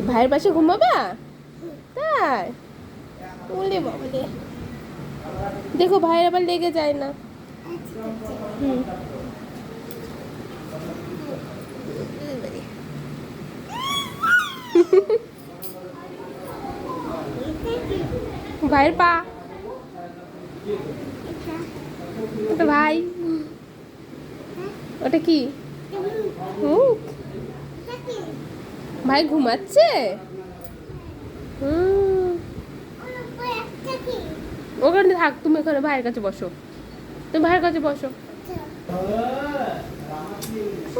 ভাইয়ের পাশে ঘুমাবা? তাই? ওলে বাবালে, দেখো ভাইয়ের আবার লেগে যায় না। হুম। ভাইয়ের পা, ওটা ভাই, ওটা কি? মুখ? ভাই ঘুমাচ্ছে। ওখানে থাক, তুমি ওখানে ভাইয়ের কাছে বসো, তুমি ভাইয়ের কাছে বসো।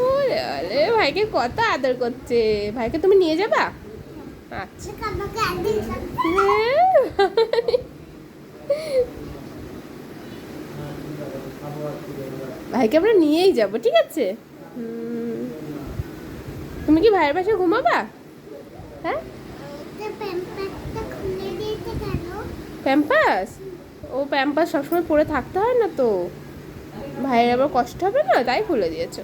ওরে আরে, ভাইকে কত আদর করছে। ভাইকে তুমি নিয়ে যাবা? আচ্ছা। ভাইকে আমরা নিয়েই যাবো, ঠিক আছে? তুমি কি ভাইয়ের পাশে ঘুমাবা? হ্যাঁ, প্যাম্পাস? ও প্যাম্পাস সবসময় পরে থাকতে হয় না তো, ভাইয়ের আবার কষ্ট হবে না, তাই খুলে দিয়েছো।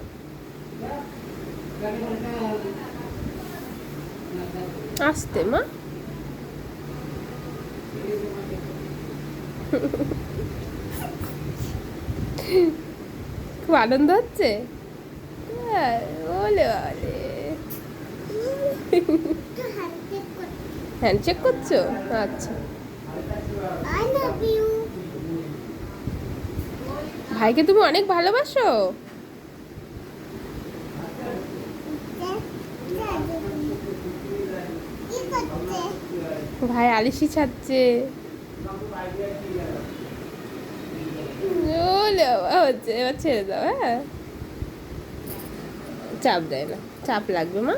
আসতে মা। খুব আনন্দ হচ্ছে। ওলে ওলে, হ্যান্ডশেক করছো? আচ্ছা। ভাইকে তুমি অনেক ভালোবাসো? ভাই আলিশি ছাড়ছে। হচ্ছে, এবার ছেড়ে দাও। হ্যাঁ, চাপ দেয় না, চাপ লাগবে মা।